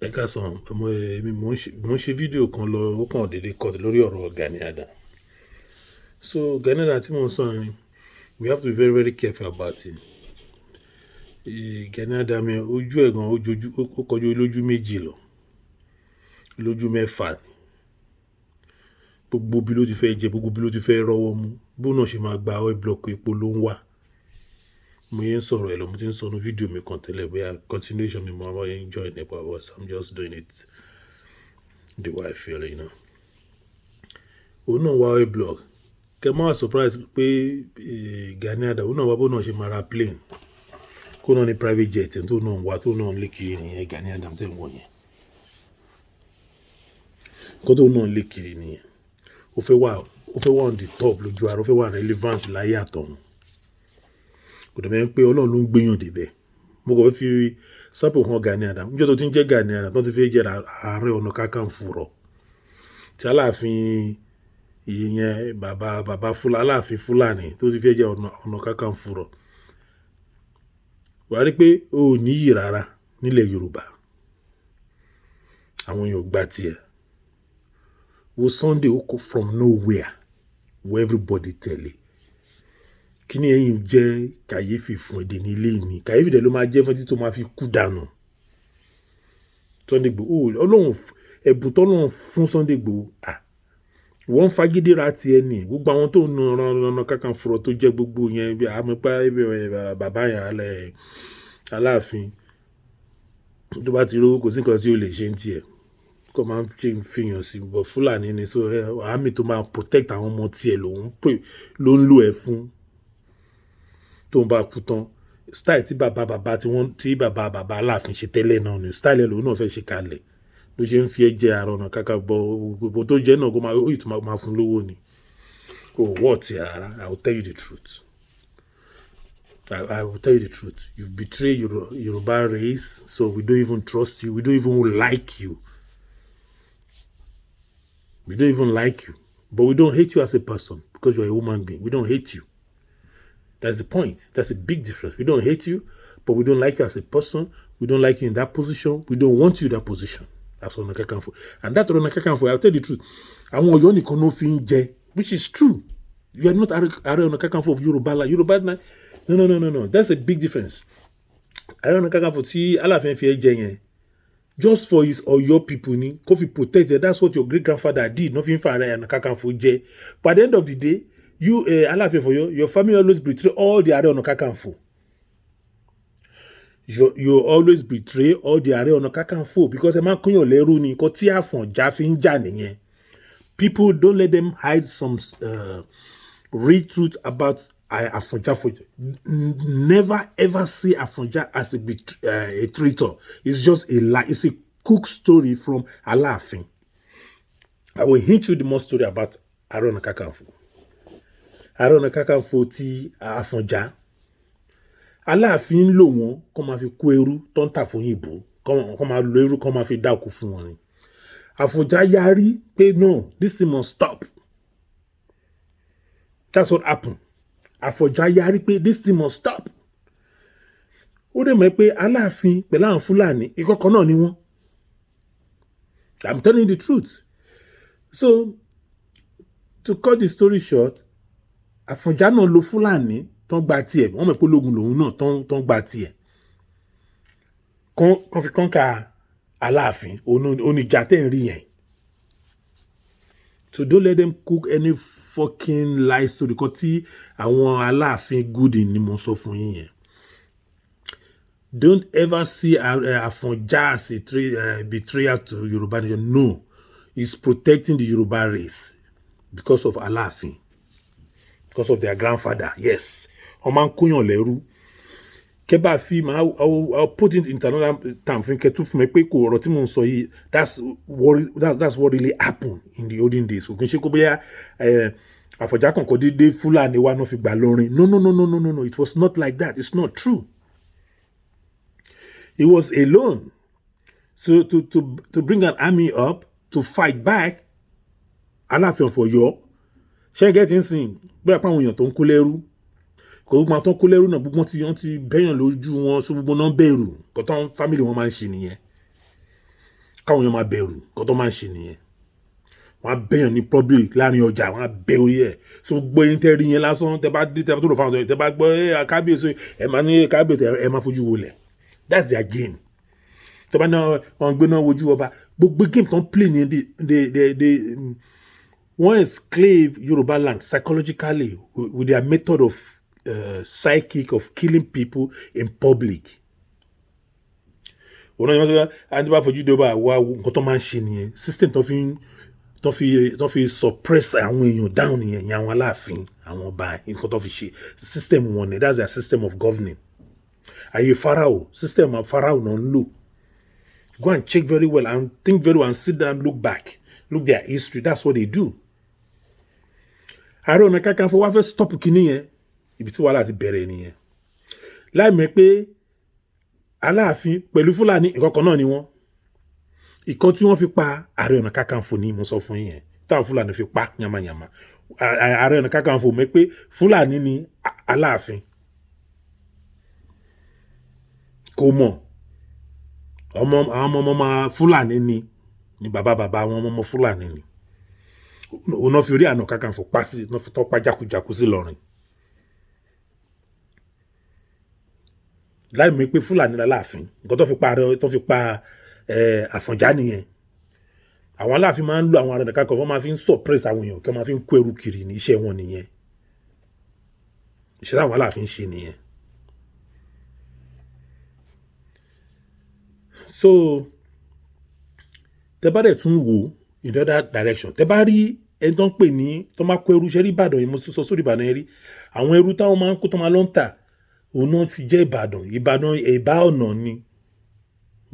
Ẹ káàsán, mo ń ṣe fídíò kan lọ, ó kàn dédé kọ́ lórí ọ̀rọ̀ Gani Adams. So Gani Adams tí mo ń sọ yẹn, we have to be very very careful about it. Gani Adams yẹn ojú ẹ̀ gan ó kọjú lójú méjì lọ, lójú mẹ́fà ni. Gbogbo bí ló ti fẹ́ jẹ, gbogbo bí ló ti fẹ́ rọ́wọ́ mú, bó náà ṣe máa gba oil block epo ló ń wà. Mo yẹn ń sọ̀rọ̀ ẹ̀ lọ, mo ti ń sọ ní fídíò mi kan tẹ́lẹ̀ bóyá continuation mi mo máa ń enjoy it nípa but I'm just doing it the way I feel, you know. Òun náà wá oil block. Kẹ́ máa wá surprise pé Gani Adams òun náà wá bó náà ṣe máa ra plane. Kó náà ní private jet tó náà ń wá tó náà ń lé kiri nìyẹn Gani Adams tẹ̀ ń wọ̀ yẹn. Kó tó náà ń lé kiri nìyẹn. Ó fẹ́ wà on the top lójú ara, ó fẹ́ wà relevant láyé àtọ̀run. Kò dẹ̀ mẹ́rin pé Ọlọ́run ló ń gbéyàn débẹ̀. Mo kàn fẹ́ fi sample hàn Gani Adams. Níjọ́ tó ti ń jẹ́ Gani Adams tó ti fẹ́ jẹ́ Ààrẹ Ọ̀nà Kakanfò rọ̀. Tí Aláàfin ìyẹn bàbá Aláàfin Fúlàní tó ti fẹ́ jẹ́ Ọ̀nà Kakanfò rọ̀. Wà á rí pé ó níyì rárá nílẹ̀ Yorùbá. Àwọn èèyàn gbà tiẹ̀. Wo Sunday ó kó from nowhere where everybody tẹ̀lé. Kíní ẹ̀yin jẹ́ kàyéfì fún èdè ní ilé mi. Kàyéfì dẹ̀ ló máa jẹ́ fún títí tó máa fi kú dànù. Sunday Igboho Ọlọ́run ẹ̀bùn tọ́lọ́run fún Sunday Igboho wọ́n fagídí ra tiẹ̀ ní gbogbo àwọn tó ń Ọ̀nà Kakanfò tó jẹ́ gbogbo yẹn bí àmọ́pá bàbá yẹn alẹ́ Aláàfin tó bá ti rówó kò sí nǹkan tí ó lè ṣe ń tiẹ̀ kó máa ń fihàn sí bọ̀ Fúlàní ni so àmì tó máa protect àwọn ọmọ tiẹ̀ ló ń lò ẹ̀ fún tó ń bá kú tán style tí bàbá Aláàfin ṣe tẹ́lẹ̀ náà ni style ẹ̀ lòun náà fẹ́ ṣe kalẹ̀ ló ṣe ń fi ẹ̀jẹ̀ Ààrẹ Ọ̀nà Kakanfò gbogbo tó jẹ́ náà kó máa fún lówó ni wọ́ọ̀ tí rárá. I will tell you the truth. I will tell you the truth. You've betrayed Yoruba race, so we don't even trust you. We don't even like you. We don't even like you. But we don't hate you as a person because you're a human being. We don't hate you. That's the point. That's a big difference. We don't hate you, but we don't like you as a person. We don't like you in that position. We don't want you in that position. That's Ọ̀nà Kakanfò. And that Ọ̀nà Kakanfò, I'll tell you the truth. Àwọn Ọ̀yọ́ nìkan ló fi ń jẹ, which is true. You are not Ààrẹ Ọ̀nà Kakanfò of Yoruba land. Yoruba land. No. That's a big difference. Ààrẹ Ọ̀nà Kakanfò tí Aláàfin fi jẹ yẹn, just for his Ọ̀yọ́ people ni, kó fi protect it. That's what your great grandfather did. Nothing for Ààrẹ Ọ̀nà Kakanfò jẹ. But at the end of the day, you Aláàfin for your family always betray all the Ààrẹ Ọ̀nà Kakanfò. You always betray all the Ààrẹ Ọ̀nà Kakanfò because ẹ máa kúnyàn lẹ́rú ni nǹkan tí Àfọ̀njá fi ń jà nìyẹn. People don't let them hide some real truth about Àfọ̀njá. Never ever see Àfọ̀njá as a traitor. It's just a lie. It's a cook story from Aláàfin. I will hint you the more story about Ààrẹ Ọ̀nà Kakanfò. Ààrẹ Ọ̀nà Kakanfò ti Àfọ̀njá. Aláàfin lò wọ́n kó máa fi kó ẹrú tó ń tà fún òyìnbó kó máa lo ẹrú kó máa fi dákú fún wọn ni. Àfọ̀njá yarí pé no, this thing must stop. That's what happened. Àfọ̀njá yarí pé this thing must stop. Ó dẹ̀ mọ̀ pé Aláàfin pẹ̀lú àwọn Fúlàní ìkọ̀kọ̀ náà ni wọ́n. I'm telling you the truth. So to cut the story short, Àfọ̀njá náà lo Fúlàní tán gba tiẹ̀, wọ́n mọ̀ pé ológun lòun náà tán gba tiẹ̀. Kán fi kọ́ńkà Aláàfin oníjà tẹ̀ ń rí yẹn. So don't let them cook any fucking lie story kan tí àwọn Aláàfin good ni mo sọ fún yín yẹn. Don't ever see Àfọ̀njá as a betrayer to Yoruba nation. No, he's protecting the Yoruba race because of Aláàfin, because of their grandfather. Yes. Wọ́n máa ń kóyàn lẹ́rú. Kẹ́bà fi I'll put it into another term fún kẹ́tù fún mi pé kò ọ̀rọ̀ tí mò ń sọ yìí that's what really happened in the olden days. Kò kí n ṣe kó bóyá Àfọ̀njá kankan dédé Fúlàní wa náà fi gbà lọ́rin. No. It was not like that. It's not true. He was alone. So to bring an army up to fight back, Aláàfin of Ọ̀yọ́, ṣé get in sin bóyá pa àwọn èèyàn tó ń kó lẹ́rú. Kò gbogbo àwọn tó ń kó lẹ́rú náà gbogbo wọ́n ti bẹ́yàn lójú wọn so gbogbo náà bẹ̀rù kò tán family wọn máa ń ṣe nìyẹn. káwọn èèyàn máa bẹ̀rù nǹkan tó máa ń ṣe nìyẹn. Wọ́n á bẹ̀yàn ní public láàrin ọjà, wọ́n á bẹ orí ẹ̀. So gbọ́ yín tẹ́ rí yẹn lásán, tẹ́ bá dé tẹ́ bá tó lọ fáwọn ọ̀dọ́, tẹ́ bá gbọ́ kábíyèsí ẹ̀ máa ní kábíyèsí ẹ̀ máa fojú wo lẹ̀. That's their game. Tẹ́ bá náà wọ́n gbé náà wojú ọba, gbogbo game tó ń play ní wọ́n enslave Yoruba land psychologically with their method of psychic of killing people in public. Wọ́n náà yẹn wọ́n bá fojú dé ọba wa nǹkan tó máa ń ṣe nìyẹn. System tó fi suppress àwọn èèyàn down nìyẹn, àwọn aláàfin, àwọn ọba, nǹkan tó fi ṣe system wọn ni. That's their system of governing. Ayé Pharaoh, system of Pharaoh náà ń lò. Go and check very well and think very well and sit down, look back, look their history. That's what they do. Ààrẹ Ọ̀nà Kakanfò wá fẹ́ stop kìíní yẹn, ibi tí wàhálà ti bẹ̀rẹ̀ nìyẹn. Láì mọ̀ pé Aláàfin pẹ̀lú Fúlàní ìkọ̀kan náà ni wọ́n. Ìkan tí wọ́n fi pa Ààrẹ Ọ̀nà Kakanfò ni mo sọ fún yín yẹn. Táwọn Fúlàní fi pa yamayama. Ààrẹ Ọ̀nà Kakanfò mọ̀ pé Fúlàní ni Aláàfin. Kò mọ̀. Àwọn ọmọ Fúlàní ni bàbá àwọn ọmọ Fúlàní ni. Òun náà fi orí Ọ̀nà Kakanfò pa sí, náà fi tọ́pa jákujàku sí Ìlọrin. Láì mọ̀ pé Fúlàní l'Aláàfin, nǹkan tó fi pa Àfọ̀njá nìyẹn. Àwọn Aláàfin máa ń lo àwọn Ààrẹ Ọ̀nà Kakanfò, wọ́n máa fi ń suppress àwọn èèyàn, kí wọ́n máa fi ń kó ẹrù kiri ní iṣẹ́ wọn nìyẹn. Iṣẹ́ àwọn Aláàfin ṣe nìyẹn. So tẹ́ bá dẹ̀ tún wò in the other direction, tẹ́ bá rí ẹni tó ń pè ní tó máa kó ẹrú ṣe rí Ìbàdàn yìí, mo sọ sórí Ìbàdàn yẹn rí. Àwọn ẹrú táwọn máa ń kó tó máa lọ ń tà, òun náà fi jẹ́ Ìbàdàn ẹ̀bá ọ̀nà ni.